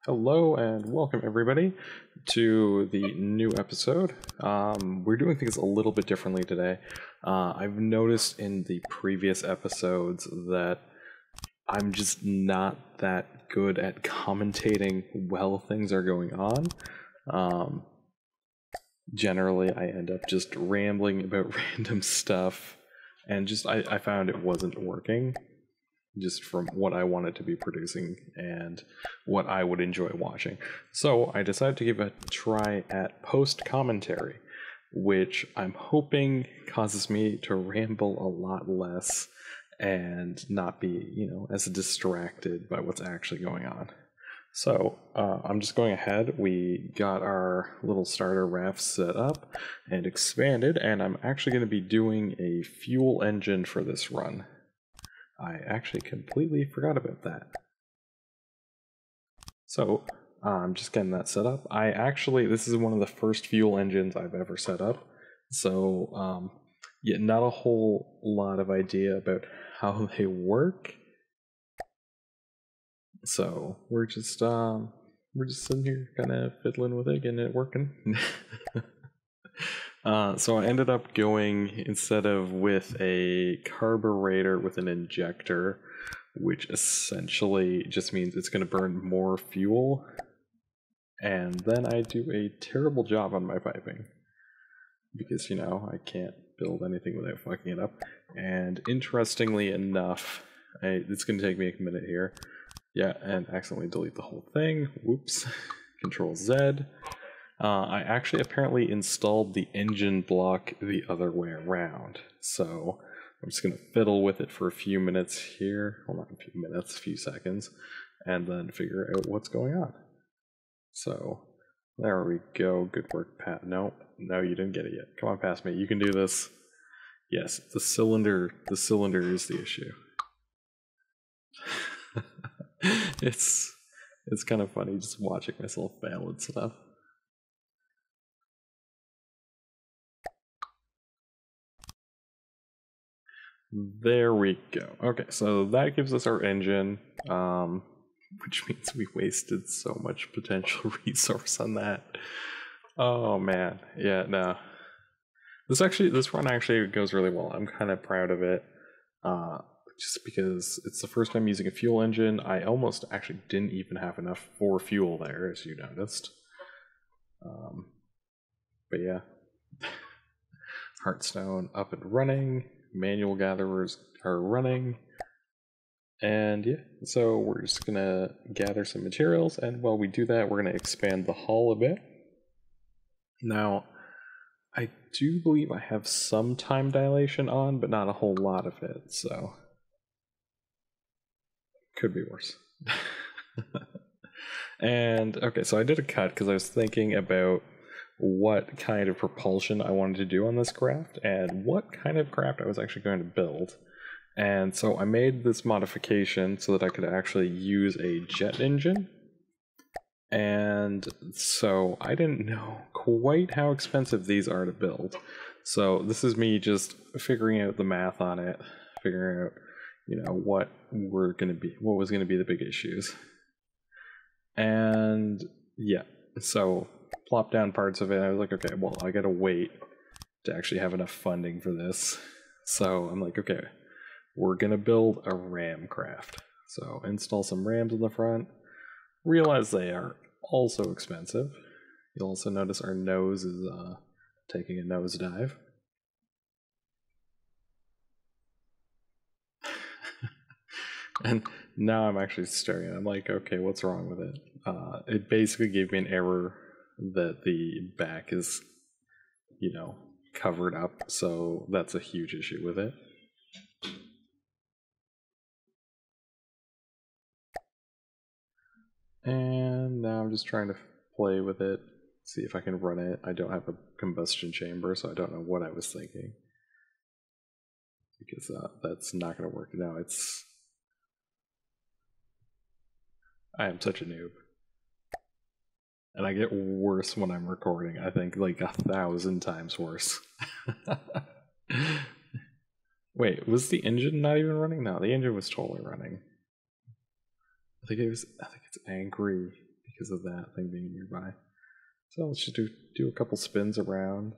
Hello and welcome everybody to the new episode. We're doing things a little bit differently today. I've noticed in the previous episodes that I'm just not that good at commentating while things are going on. Generally, I end up just rambling about random stuff, and I found it wasn't working. Just from what I wanted to be producing and what I would enjoy watching. So I decided to give a try at post commentary, which I'm hoping causes me to ramble a lot less and not be, as distracted by what's actually going on. So I'm just going ahead. We got our little starter raft set up and expanded, and I'm actually going to be doing a fuel engine for this run. I actually completely forgot about that. So, I'm just getting that set up. This is one of the first fuel engines I've ever set up. So, not a whole lot of idea about how they work. So, we're just sitting here kind of fiddling with it, getting it working. So I ended up going, instead of with a carburetor with an injector, which essentially just means it's going to burn more fuel, and then I do a terrible job on my piping, because, I can't build anything without fucking it up. And interestingly enough, it's going to take me a minute here. Yeah, and accidentally delete the whole thing. Whoops. Control Z. I actually apparently installed the engine block the other way around, so I'm just going to fiddle with it for a few minutes here, well not a few minutes, a few seconds, and then figure out what's going on. So, there we go, good work Pat. No, you didn't get it yet. Come on past me, you can do this. Yes, the cylinder is the issue. It's kind of funny just watching myself fail and stuff. There we go. Okay, so that gives us our engine, which means we wasted so much potential resource on that. Oh man, yeah, no. This run actually goes really well. I'm kind of proud of it, just because it's the first time using a fuel engine. I almost actually didn't even have enough for fuel there, as you noticed. But yeah, Hearthstone up and running. Manual gatherers are running, and yeah, so we're just gonna gather some materials, and while we do that, we're gonna expand the hull a bit. Now, I do believe I have some time dilation on, but not a whole lot of it, so could be worse. And okay, so I did a cut because I was thinking about what kind of propulsion I wanted to do on this craft and what kind of craft I was actually going to build. And so I made this modification so that I could actually use a jet engine. And so I didn't know quite how expensive these are to build. So this is me just figuring out the math on it, figuring out, what was going to be the big issues. And yeah, so plop down parts of it. I was like, okay, well, I gotta wait to actually have enough funding for this. So I'm like, okay, we're gonna build a ram craft. So install some rams in the front. Realize they are also expensive. You'll also notice our nose is taking a nosedive. And now I'm actually staring at it. I'm like, okay, what's wrong with it? It basically gave me an error that the back is, covered up, so that's a huge issue with it. And now I'm just trying to play with it, see if I can run it. I don't have a combustion chamber, so I don't know what I was thinking. Because that's not going to work. No, I am such a noob. And I get worse when I'm recording. I think like 1,000 times worse. Wait, was the engine not even running? No, the engine was totally running. I think it's angry because of that thing being nearby. So let's just do a couple spins around.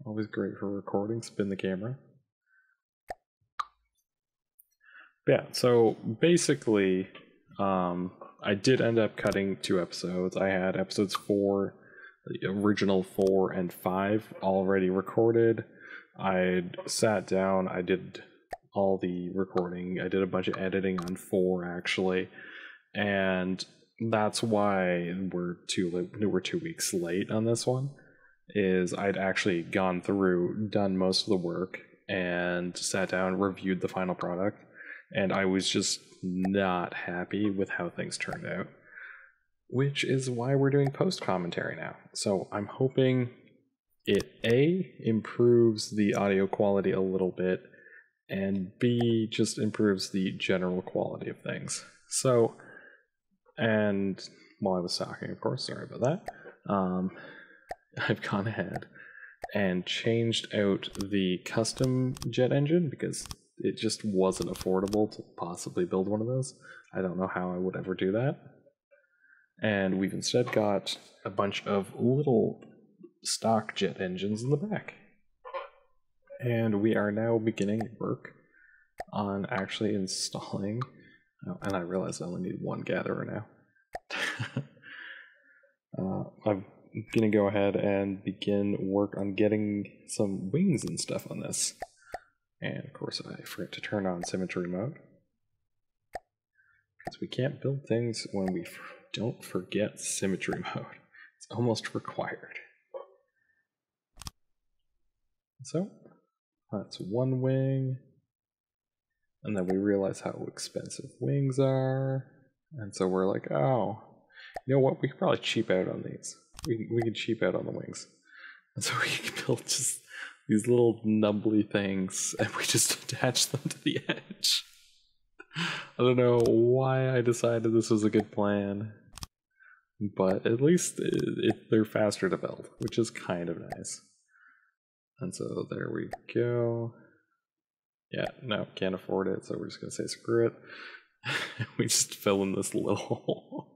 Always great for recording. Spin the camera. Yeah, so basically, I did end up cutting 2 episodes. I had episodes 4, the original 4 and 5 already recorded. I sat down, I did all the recording. I did a bunch of editing on 4 actually, and that's why we're 2 weeks late on this one. Is I'd actually gone through, done most of the work, and sat down, reviewed the final product, and I was just not happy with how things turned out, which is why we're doing post commentary now. So I'm hoping it A, improves the audio quality a little bit, and B, just improves the general quality of things. So, and while I was talking, of course, sorry about that, I've gone ahead and changed out the custom jet engine because it just wasn't affordable to possibly build one of those. I don't know how I would ever do that. And we've instead got a bunch of little stock jet engines in the back. And we are now beginning work on actually installing, and I realize I only need 1 gatherer now. I'm going to go ahead and begin work on getting some wings and stuff on this. And of course I forgot to turn on symmetry mode, because we can't build things when we don't forget symmetry mode. It's almost required. So that's 1 wing, and then we realize how expensive wings are, and so we're like, oh, you know what, we could probably cheap out on these. We could cheap out on the wings, and so we can build just these little nubbly things, and we just attach them to the edge. I don't know why I decided this was a good plan, but at least they're faster to build, which is kind of nice. And so there we go. Yeah, no, can't afford it, so we're just gonna say screw it. We just fill in this little hole.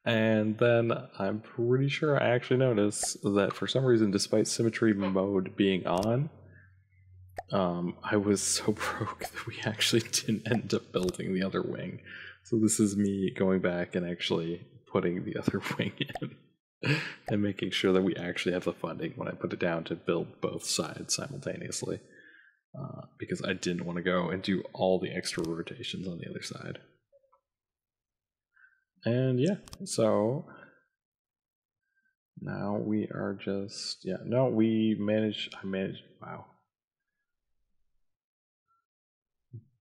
And then I'm pretty sure I actually noticed that for some reason, despite symmetry mode being on, I was so broke that we actually didn't end up building the other wing. So this is me going back and actually putting the other wing in. And making sure that we actually have the funding when I put it down to build both sides simultaneously. Because I didn't want to go and do all the extra rotations on the other side. And yeah, so now we are just, I managed, wow.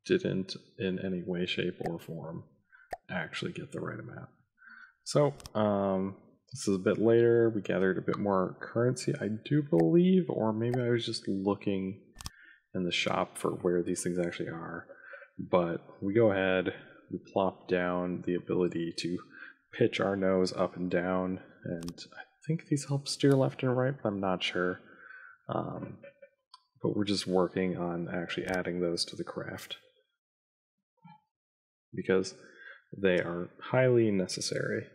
Didn't in any way, shape, or form actually get the right amount. So, this is a bit later. We gathered a bit more currency, I do believe, or maybe I was just looking in the shop for where these things actually are. But we go ahead, we plop down the ability to pitch our nose up and down, and I think these help steer left and right, but I'm not sure. But we're just working on actually adding those to the craft, because they are highly necessary.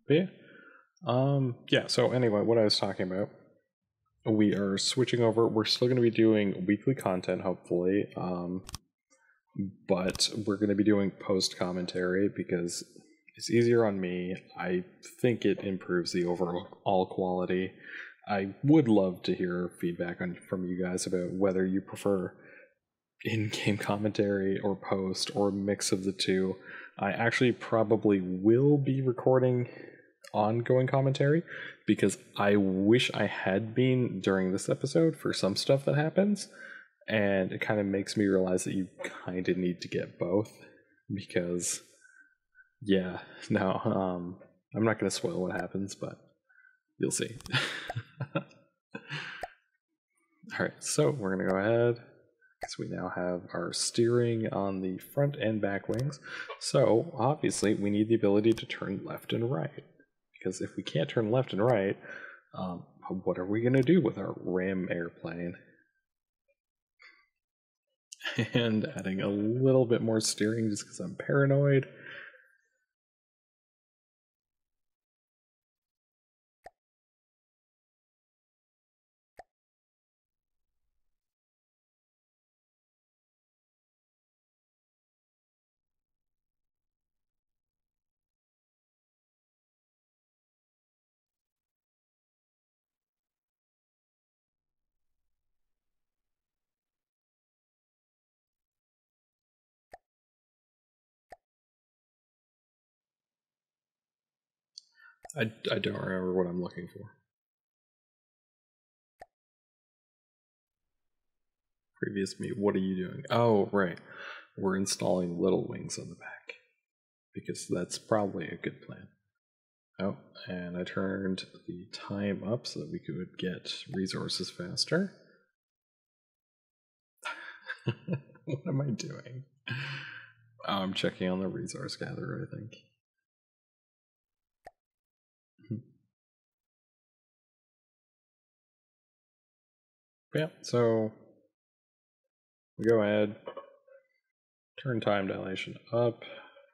But yeah, so anyway, what I was talking about, we are switching over. We're still going to be doing weekly content, hopefully, but we're going to be doing post commentary because it's easier on me. I think it improves the overall quality. I would love to hear feedback from you guys about whether you prefer in-game commentary or post or a mix of the two. I actually probably will be recording ongoing commentary because I wish I had been during this episode for some stuff that happens, and it kind of makes me realize that you kind of need to get both because I'm not going to spoil what happens, but you'll see. Alright, so we're going to go ahead, because we now have our steering on the front and back wings. So obviously we need the ability to turn left and right, because if we can't turn left and right, what are we going to do with our ram airplane? And adding a little bit more steering just because I'm paranoid. I don't remember what I'm looking for. Previous me, what are you doing? Oh, right. We're installing little wings on the back, because that's probably a good plan. Oh, and I turned the time up so that we could get resources faster. What am I doing? Oh, I'm checking on the resource gatherer, I think. Yeah, so we go ahead, turn time dilation up,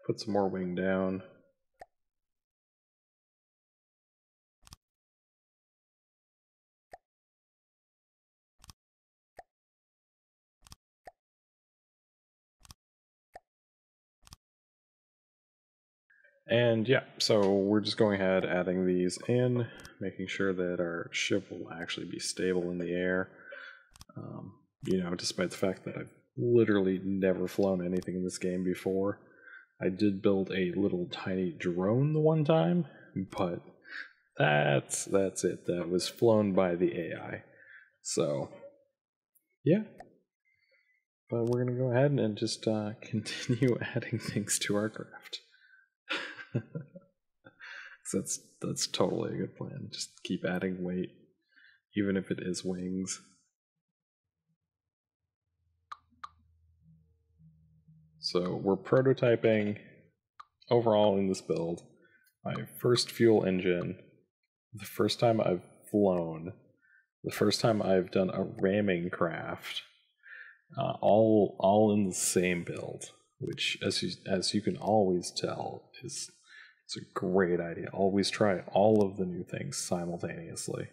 put some more wing down. And yeah, so we're just going ahead adding these in, making sure that our ship will actually be stable in the air. You know, despite the fact that I've literally never flown anything in this game before. I did build a little tiny drone the one time, but that's it. That was flown by the AI. So, yeah. But we're going to go ahead and just continue adding things to our craft. That's totally a good plan. Just keep adding weight, even if it is wings. So we're prototyping overall in this build my first fuel engine, the first time I've flown, the first time I've done a ramming craft, all in the same build, which as you can always tell is it's a great idea. Always try all of the new things simultaneously.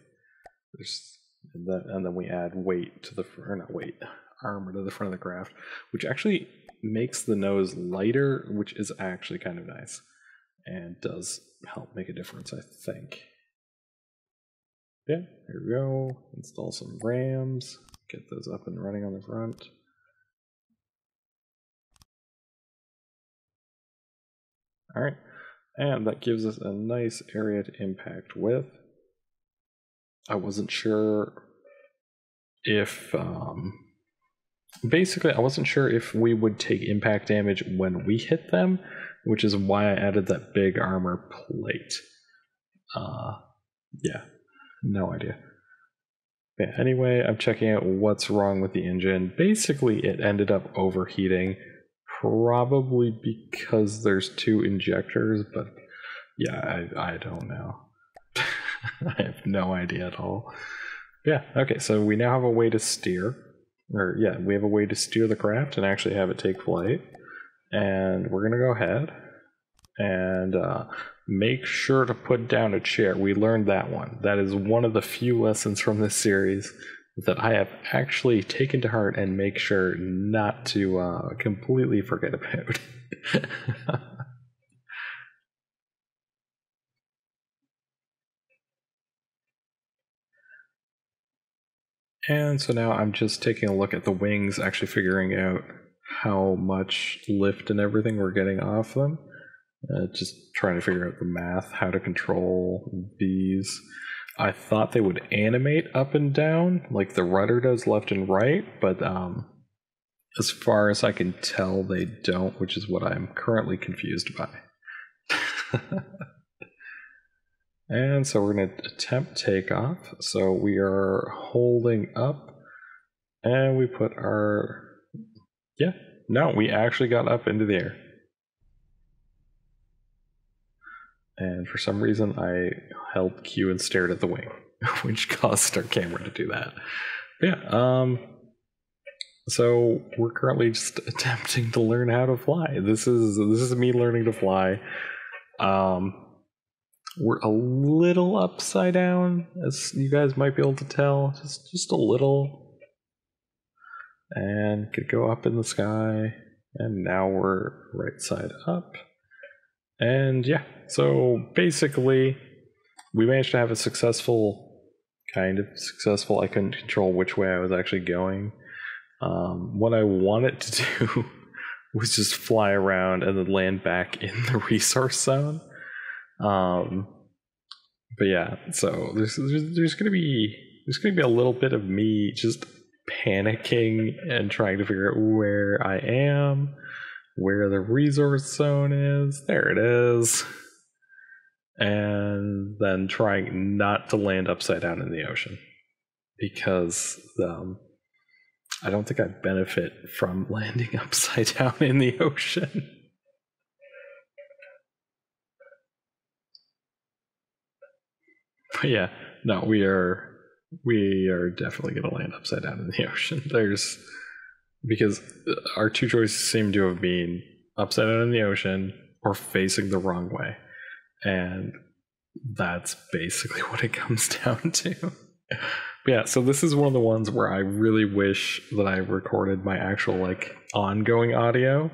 And then we add weight to the or not weight, armor to the front of the craft, which actually makes the nose lighter, which is actually kind of nice and does help make a difference, I think. Yeah, here we go. Install some rams, get those up and running on the front. All right, and that gives us a nice area to impact with. I wasn't sure if basically I wasn't sure if we would take impact damage when we hit them, which is why I added that big armor plate. Yeah, no idea. Yeah, anyway, I'm checking out what's wrong with the engine. Basically, it ended up overheating, probably because there's two injectors, but yeah, I don't know. I have no idea at all. Yeah, okay, so we now have a way to steer. Or, yeah, we have a way to steer the craft and actually have it take flight. And we're going to go ahead and make sure to put down a chair. We learned that one. That is one of the few lessons from this series that I have actually taken to heart and make sure not to completely forget about. And so now I'm just taking a look at the wings, actually figuring out how much lift and everything we're getting off them. Just trying to figure out the math, how to control these. I thought they would animate up and down, like the rudder does left and right, but as far as I can tell, they don't, which is what I'm currently confused by. And so we're going to attempt takeoff. So we are holding up, and we put our Yeah, no, we actually got up into the air. And for some reason, I held Q and stared at the wing, which caused our camera to do that. But yeah, so we're currently just attempting to learn how to fly. This is me learning to fly. We're a little upside down, as you guys might be able to tell, just a little, and could go up in the sky. And now we're right side up. And yeah, so basically, we managed to have a kind of successful. I couldn't control which way I was actually going. What I wanted to do was just fly around and then land back in the resource zone. But yeah, so there's gonna be a little bit of me just panicking and trying to figure out where I am, where the resource zone is. There it is. And then trying not to land upside down in the ocean, because I don't think I benefit from landing upside down in the ocean. But yeah, no, we are definitely going to land upside down in the ocean. Because our two choices seem to have been upside down in the ocean or facing the wrong way. And that's basically what it comes down to. But yeah, so this is one of the ones where I really wish that I recorded my actual ongoing audio,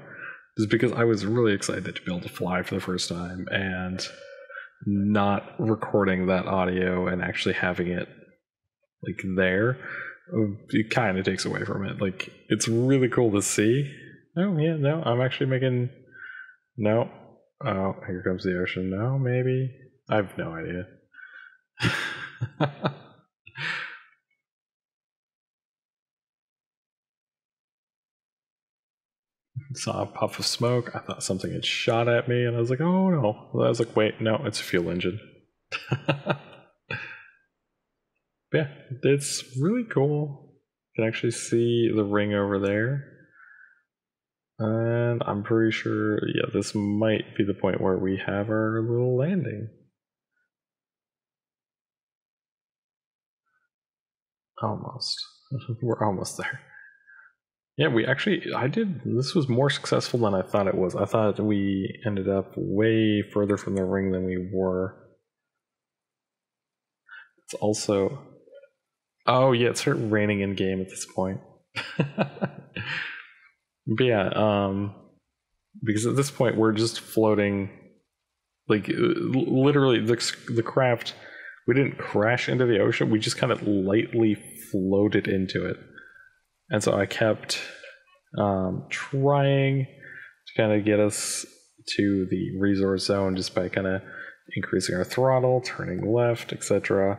just because I was really excited to be able to fly for the first time, and not recording that audio and actually having it there, it kind of takes away from it. It's really cool to see. Oh yeah, no, I'm actually making no. Oh, here comes the ocean. No, maybe. I have no idea. Saw a puff of smoke. I thought something had shot at me, and I was like, oh no. I was like, wait, no, it's a fuel engine. Yeah, it's really cool. You can actually see the ring over there. And I'm pretty sure, yeah, this might be the point where we have our little landing. Almost. We're almost there. Yeah, this was more successful than I thought it was. I thought we ended up way further from the ring than we were. It's also, oh yeah, it started raining in game at this point. But yeah, because at this point we're just floating, literally the craft, we didn't crash into the ocean, we just kind of lightly floated into it. And so I kept trying to kind of get us to the resource zone just by kind of increasing our throttle, turning left, etc.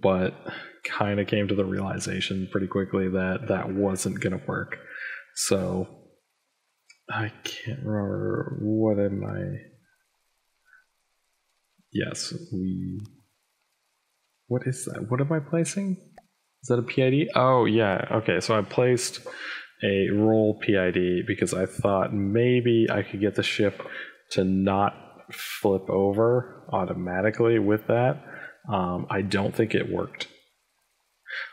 But kind of came to the realization pretty quickly that that wasn't going to work. So I can't remember, what am I? Yes, what is that? What am I placing? Is that a PID? Oh yeah, okay, so I placed a roll PID because I thought maybe I could get the ship to not flip over automatically with that. I don't think it worked.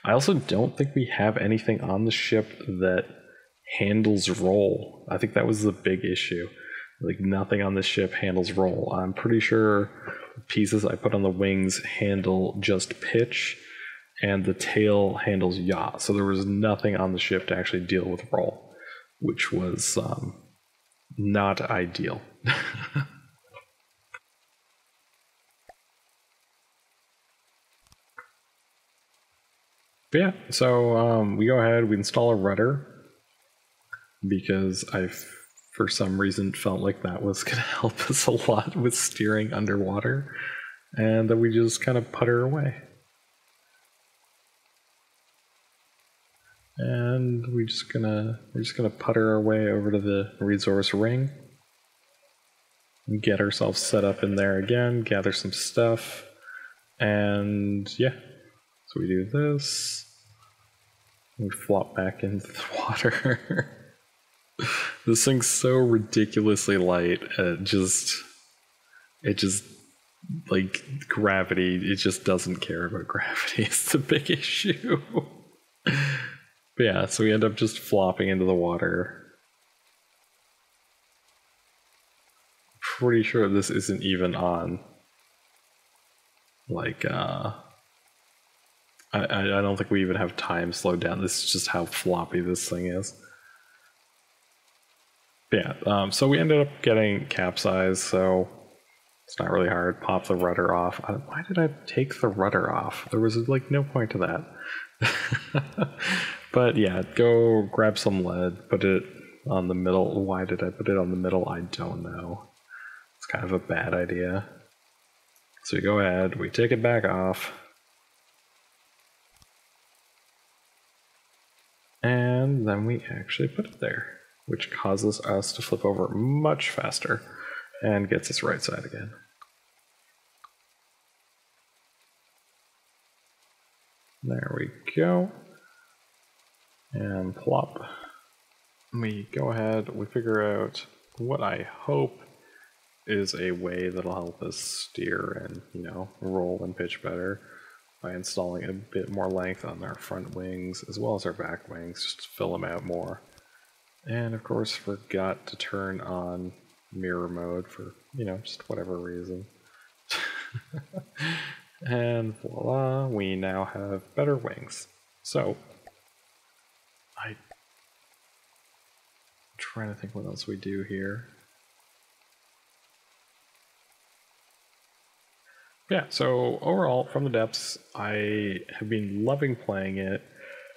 I also don't think we have anything on the ship that handles roll. I think that was the big issue. Nothing on the ship handles roll. I'm pretty sure the pieces I put on the wings handle just pitch, and the tail handles yaw. So there was nothing on the ship to actually deal with roll, which was not ideal. But yeah, so we go ahead, we install a rudder, because I, for some reason, felt like that was going to help us a lot with steering underwater, and then we just kind of putter away. And we're just gonna putter our way over to the resource ring and get ourselves set up in there again, gather some stuff, and yeah. So we do this, we flop back into the water. This thing's so ridiculously light. It just like gravity. It just doesn't care about gravity. It's the big issue. But yeah, so we end up just flopping into the water. Pretty sure this isn't even on. Like, I don't think we even have time slowed down. This is just how floppy this thing is. But yeah, so we ended up getting capsized, so it's not really hard. Pop the rudder off. Why did I take the rudder off? There was like no point to that. But yeah, go grab some lead, put it on the middle. Why did I put it on the middle? I don't know. It's kind of a bad idea. So we go ahead, we take it back off. And then we actually put it there, which causes us to flip over much faster and gets us right side again. There we go. And plop. We go ahead, we figure out what I hope is a way that'll help us steer and, you know, roll and pitch better by installing a bit more length on our front wings as well as our back wings, just to fill them out more. And of course forgot to turn on mirror mode for, you know, just whatever reason. And voila, we now have better wings. So, I'm trying to think what else we do here. Yeah, so overall, from the depths, I have been loving playing it.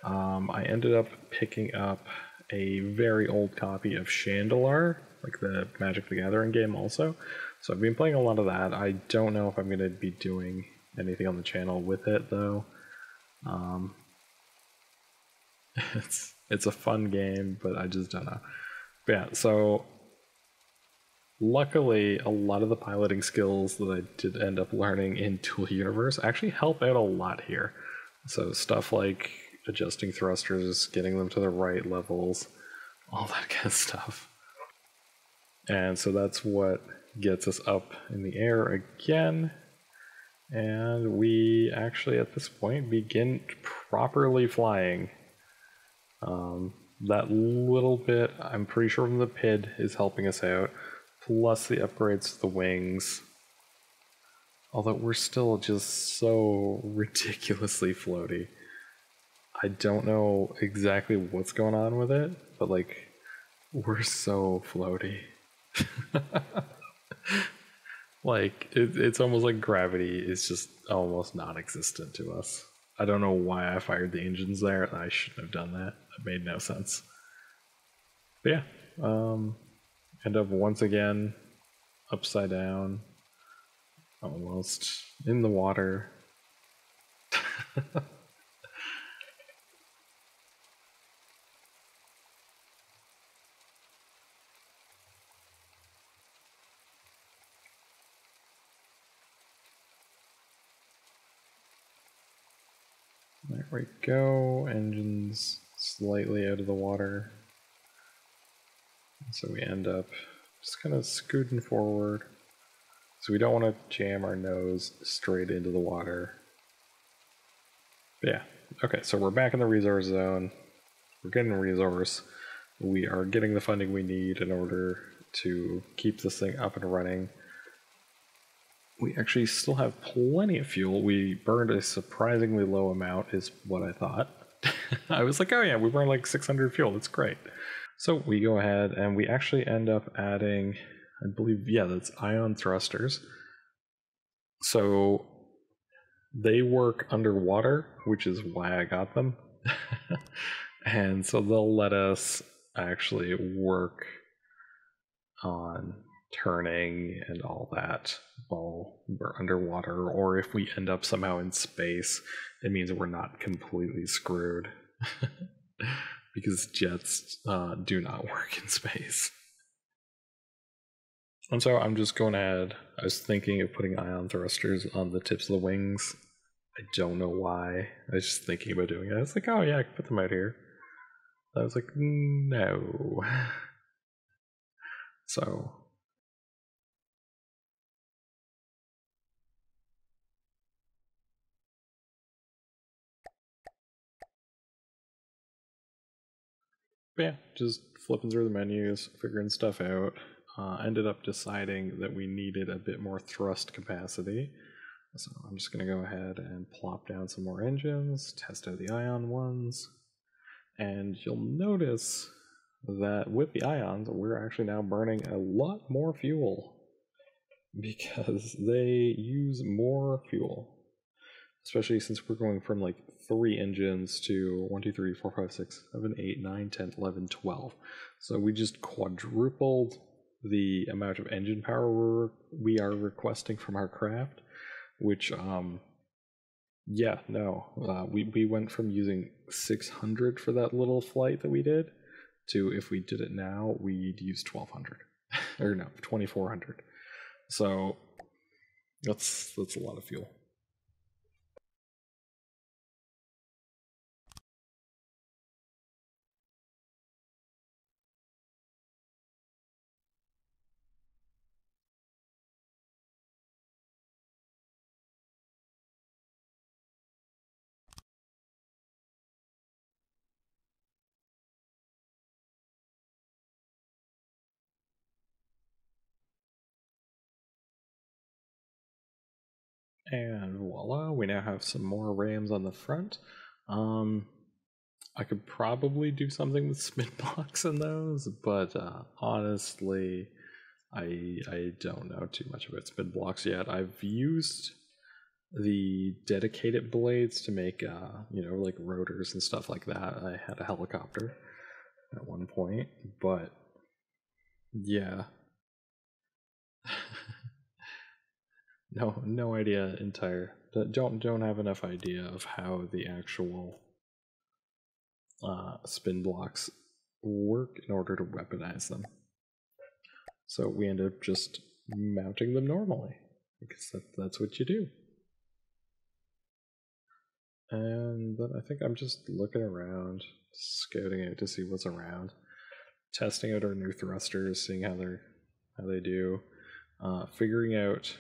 I ended up picking up a very old copy of Chandelar, like the Magic the Gathering game also. So I've been playing a lot of that. I don't know if I'm going to be doing anything on the channel with it, though. It's a fun game, but I just don't know. But yeah, so luckily, a lot of the piloting skills that I did end up learning in Tool Universe actually help out a lot here. So stuff like adjusting thrusters, getting them to the right levels, all that kind of stuff. And so that's what gets us up in the air again. And we actually, at this point, begin properly flying. That little bit, I'm pretty sure from the PID, is helping us out. Plus the upgrades to the wings. Although we're still just so ridiculously floaty. I don't know exactly what's going on with it, but like, we're so floaty. Like, it's almost like gravity is just almost non-existent to us. I don't know why I fired the engines there. I shouldn't have done that. That made no sense. But yeah, end up once again upside down, almost in the water. There we go, engines slightly out of the water. So we end up just kind of scooting forward. So we don't want to jam our nose straight into the water. But yeah, okay, so we're back in the resource zone. We're getting a resource. We are getting the funding we need in order to keep this thing up and running. We actually still have plenty of fuel. We burned a surprisingly low amount, is what I thought. I was like, oh yeah, we burned like 600 fuel. That's great. So we go ahead and we actually end up adding, I believe, yeah, that's ion thrusters. So they work underwater, which is why I got them. And so they'll let us actually work on turning and all that while we're underwater, or if we end up somehow in space, it means we're not completely screwed. Because jets do not work in space. And so I'm just going ahead. I was thinking of putting ion thrusters on the tips of the wings. I don't know why. I was just thinking about doing it. I was like, oh yeah, I can put them out here. I was like, no. So yeah, just flipping through the menus, figuring stuff out. Ended up deciding that we needed a bit more thrust capacity. So I'm just going to go ahead and plop down some more engines, test out the ion ones, and you'll notice that with the ions, we're actually now burning a lot more fuel because they use more fuel. Especially since we're going from like 3 engines to 1, 2, 3, 4, 5, 6, 7, 8, 9, 10, 11, 12. So we just quadrupled the amount of engine power we are requesting from our craft, which, yeah, no. We went from using 600 for that little flight that we did to, if we did it now, we'd use 1200. Or no, 2400. So that's a lot of fuel. And voila, we now have some more rams on the front. I could probably do something with spin blocks in those, but honestly, I don't know too much about spin blocks yet. I've used the dedicated blades to make like rotors and stuff like that. I had a helicopter at one point, but yeah. No idea don't have enough idea of how the actual spin blocks work in order to weaponize them. So we end up just mounting them normally, because that's what you do. And then I think I'm just looking around, scouting out to see what's around, testing out our new thrusters, seeing how they do, figuring out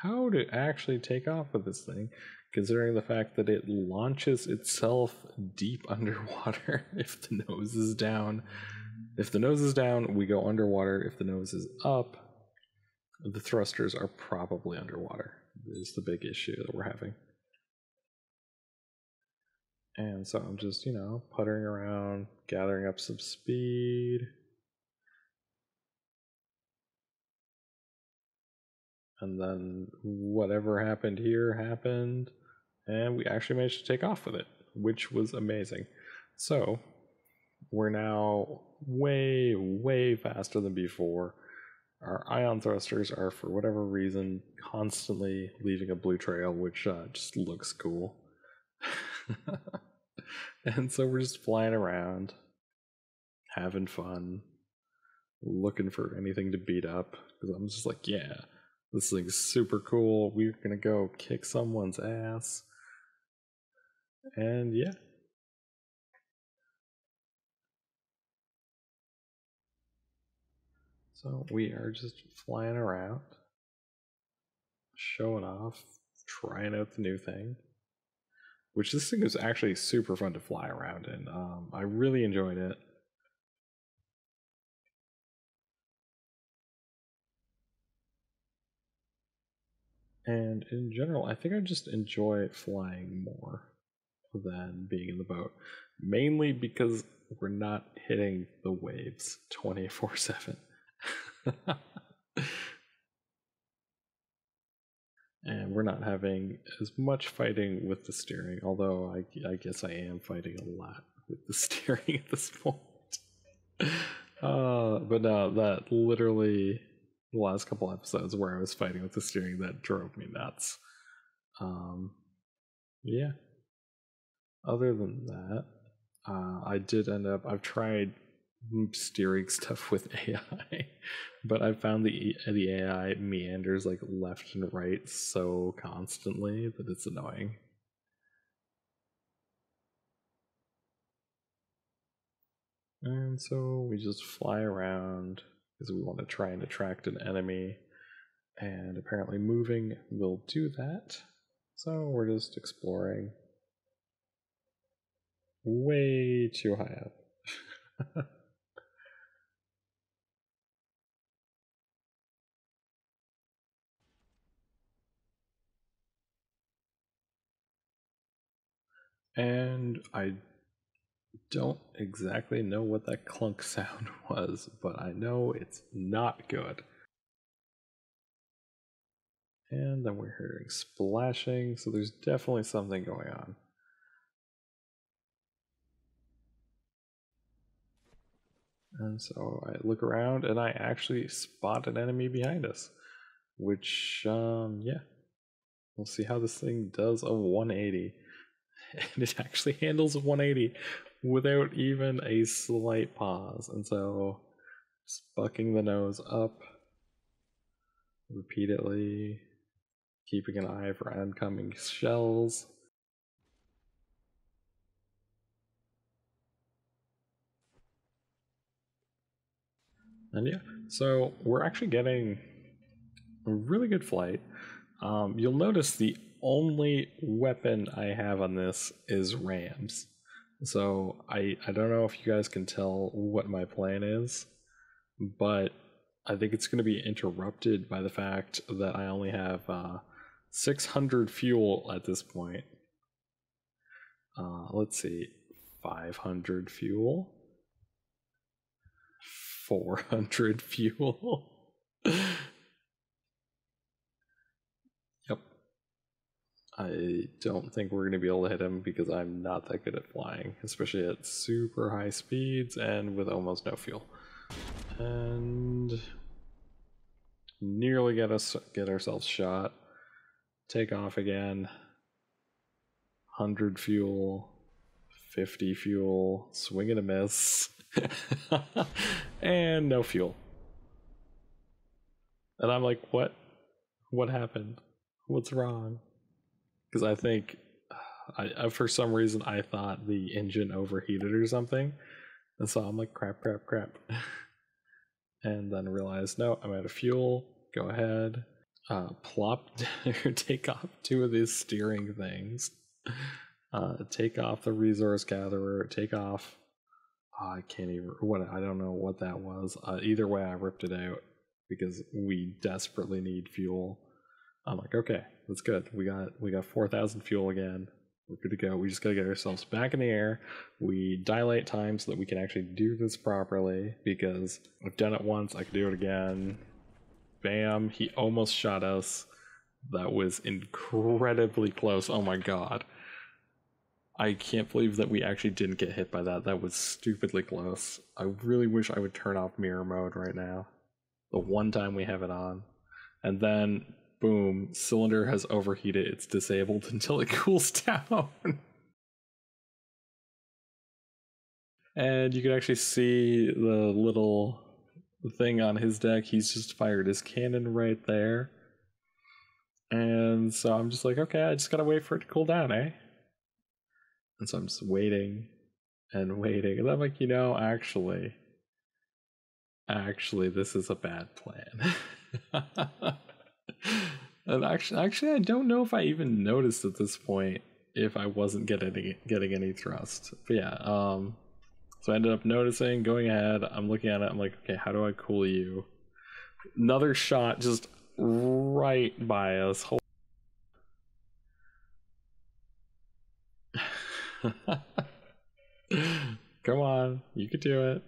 how to actually take off with this thing, considering the fact that it launches itself deep underwater if the nose is down. If the nose is down, we go underwater. If the nose is up, the thrusters are probably underwater. This is the big issue that we're having. And so I'm just, puttering around, gathering up some speed. And then whatever happened here happened, and we actually managed to take off with it, which was amazing. So we're now way, way faster than before. Our ion thrusters are, for whatever reason, constantly leaving a blue trail, which just looks cool. And so we're just flying around, having fun, looking for anything to beat up, because I'm just like, yeah, this thing's super cool. We're gonna go kick someone's ass. And yeah. So we are just flying around, showing off, trying out the new thing. Which this thing is actually super fun to fly around in. I really enjoyed it. And in general, I think I just enjoy flying more than being in the boat. Mainly because we're not hitting the waves 24/7. And we're not having as much fighting with the steering, although I guess I am fighting a lot with the steering at this point. But no, that literally the last couple episodes where I was fighting with the steering, that drove me nuts. Yeah. Other than that, I did end up. I've tried steering stuff with AI, but I found the AI meanders like left and right so constantly that it's annoying. And so we just fly around because we want to try and attract an enemy. And apparently moving will do that. So we're just exploring. Way too high up. And I don't exactly know what that clunk sound was, but I know it's not good. And then we're hearing splashing, so there's definitely something going on. And so I look around and I actually spot an enemy behind us, which, yeah, we'll see how this thing does a 180. And it actually handles a 180 without even a slight pause. And so just bucking the nose up repeatedly, keeping an eye for oncoming shells. And yeah, so we're actually getting a really good flight. You'll notice the only weapon I have on this is rams. So I don't know if you guys can tell what my plan is, but I think it's going to be interrupted by the fact that I only have 600 fuel at this point. Let's see, 500 fuel, 400 fuel. Yep. I don't think we're going to be able to hit him because I'm not that good at flying, especially at super high speeds and with almost no fuel. And nearly get ourselves shot. Take off again. 100 fuel, 50 fuel, swing and a miss, and no fuel. And I'm like, what? What happened? What's wrong? Because I think, for some reason, I thought the engine overheated or something. And so I'm like, crap. And then realized, no, I'm out of fuel. Go ahead. Plop or take off two of these steering things. Take off the resource gatherer. Take off. I can't even. I don't know what that was. Either way, I ripped it out because we desperately need fuel. I'm like, okay, that's good. We got 4,000 fuel again. We're good to go. We just gotta get ourselves back in the air. We dilate time so that we can actually do this properly because I've done it once. I can do it again. Bam! He almost shot us. That was incredibly close. Oh my god. I can't believe that we actually didn't get hit by that. That was stupidly close. I really wish I would turn off mirror mode right now. The one time we have it on. And then, boom, cylinder has overheated. It's disabled until it cools down. And you can actually see the little thing on his deck. He's just fired his cannon right there. And so I'm just like, okay, I just gotta wait for it to cool down, eh? And so I'm just waiting and waiting. And I'm like, actually, this is a bad plan. And actually, I don't know if I even noticed at this point if I wasn't getting any thrust. But yeah, so I ended up noticing, going ahead, I'm looking at it, I'm like, okay, how do I cool you? Another shot just right by us. Come on, you could do it.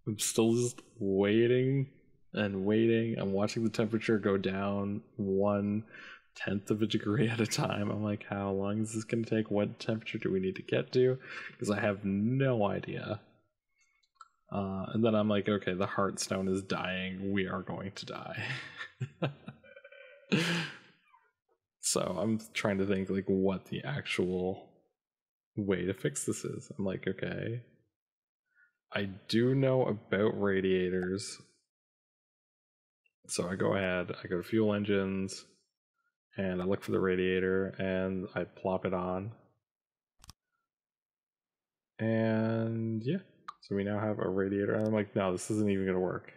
I'm still just waiting and waiting. I'm watching the temperature go down 1/10 of a degree at a time. I'm like, how long is this going to take? What temperature do we need to get to? Because I have no idea. And then I'm like, okay, the Heartstone is dying. We are going to die. So I'm trying to think like what the actual way to fix this is. I'm like, okay, I do know about radiators. So I go ahead, I go to fuel engines, and I look for the radiator, and I plop it on. And yeah, So we now have a radiator, and I'm like, no, this isn't even gonna work.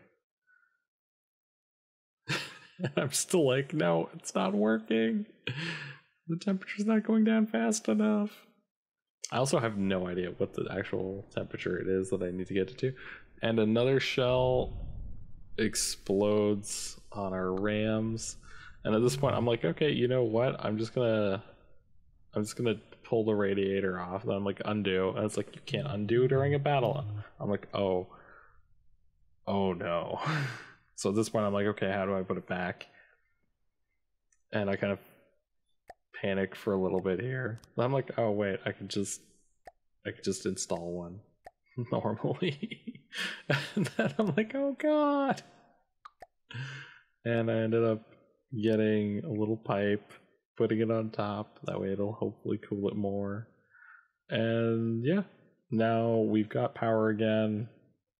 And I'm still like, no, it's not working. The temperature's not going down fast enough. I also have no idea what the actual temperature it is that I need to get it to. And another shell explodes on our rams. And at this point, I'm like, okay, you know what? I'm just gonna pull the radiator off. And I'm like, undo. And it's like, you can't undo during a battle. I'm like, oh no. So at this point, I'm like, okay, how do I put it back? And I kind of panic for a little bit here. But I'm like, oh wait, I could just install one normally. And then I'm like, oh god. And I ended up getting a little pipe, putting it on top. That way it'll hopefully cool it more. And yeah, now we've got power again.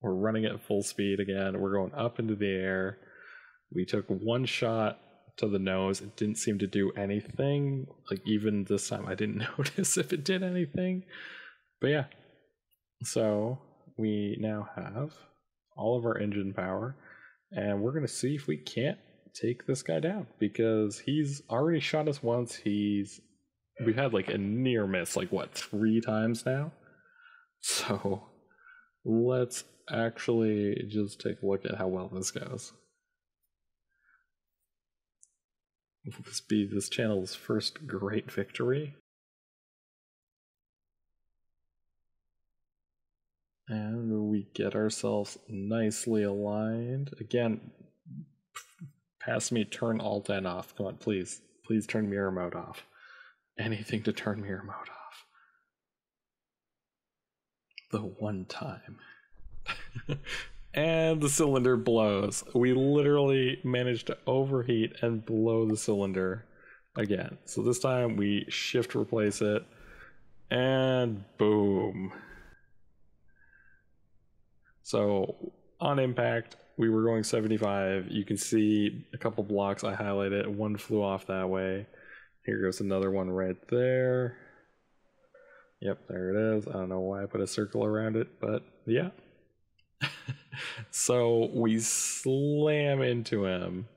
We're running at full speed again. We're going up into the air. We took one shot to the nose. It didn't seem to do anything. Like, even this time I didn't notice if it did anything. But yeah. So we now have all of our engine power. And we're going to see if we can't take this guy down. Because he's already shot us once. We've had like a near miss, like what, 3 times now? So let's actually just take a look at how well this goes. Will this be this channel's first great victory? And we get ourselves nicely aligned. Again, pass me turn Alt N off. Come on, please. Please turn mirror mode off. Anything to turn mirror mode off. The one time. And the cylinder blows. We literally managed to overheat and blow the cylinder again. So this time we shift replace it, and boom. So on impact, we were going 75. You can see a couple blocks I highlighted. One flew off that way. Here goes another one right there. Yep, there it is. I don't know why I put a circle around it, but yeah. So we slam into him,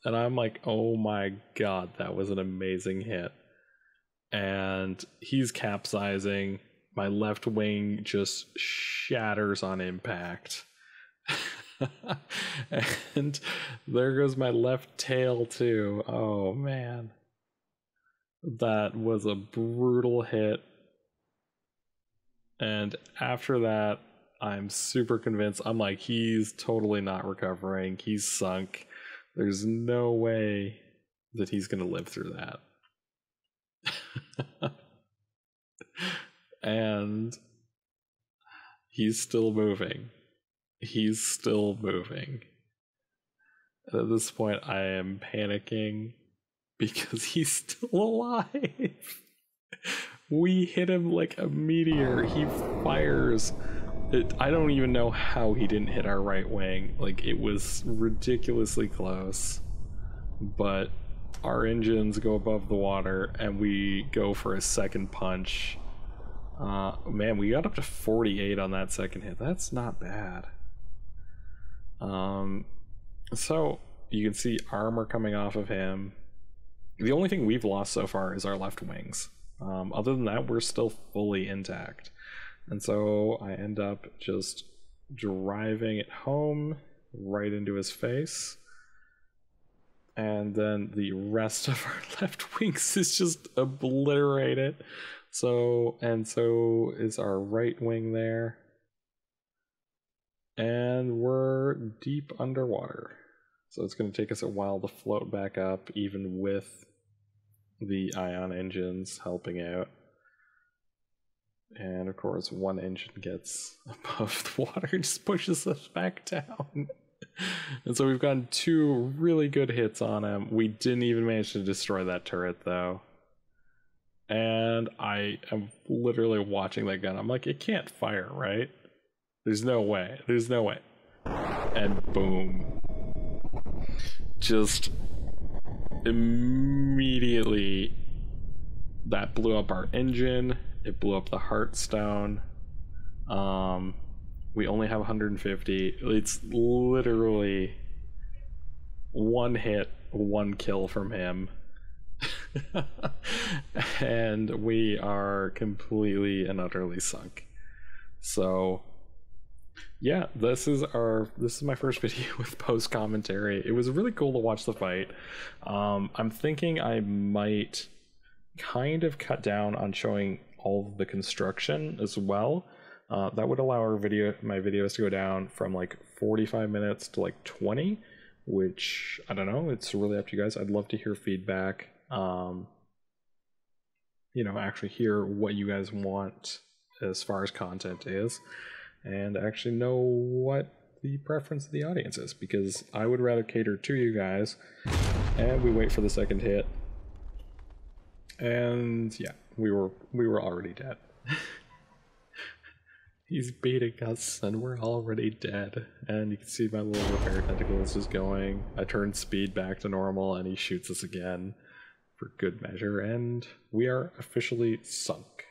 and I'm like, oh my god, that was an amazing hit. And he's capsizing. My left wing just shatters on impact. And there goes my left tail too. Oh man. That was a brutal hit. And after that, I'm super convinced. I'm like, he's totally not recovering. He's sunk. There's no way that he's going to live through that. And he's still moving. He's still moving. And at this point, I am panicking because he's still alive. We hit him like a meteor. He fires. I don't even know how he didn't hit our right wing. Like, it was ridiculously close. But our engines go above the water, and we go for a second punch. Man, we got up to 48 on that second hit. That's not bad. So you can see armor coming off of him. The only thing we've lost so far is our left wings. Other than that, we're still fully intact. And so I end up just driving it home right into his face. And then the rest of our left wings is just obliterated. So is our right wing there. And we're deep underwater. So it's going to take us a while to float back up, even with the ion engines helping out. And of course, one engine gets above the water and just pushes us back down. And so we've gotten 2 really good hits on him. We didn't even manage to destroy that turret, though. And I am literally watching that gun. I'm like, it can't fire, right? There's no way. There's no way. And boom. Just immediately, that blew up our engine. It blew up the Heartstone. We only have 150. It's literally one hit, one kill from him. And we are completely and utterly sunk. So yeah, this is my first video with post commentary. It was really cool to watch the fight. I'm thinking I might kind of cut down on showing all of the construction as well. That would allow my videos to go down from like 45 minutes to like 20, which I don't know, it's really up to you guys. I'd love to hear feedback. Actually hear what you guys want as far as content is, and actually know what the preference of the audience is, because I would rather cater to you guys. And we wait for the second hit, and yeah, we were already dead. He's beating us and we're already dead. And you can see my little repair tentacles is going. I turned speed back to normal and he shoots us again for good measure, and we are officially sunk.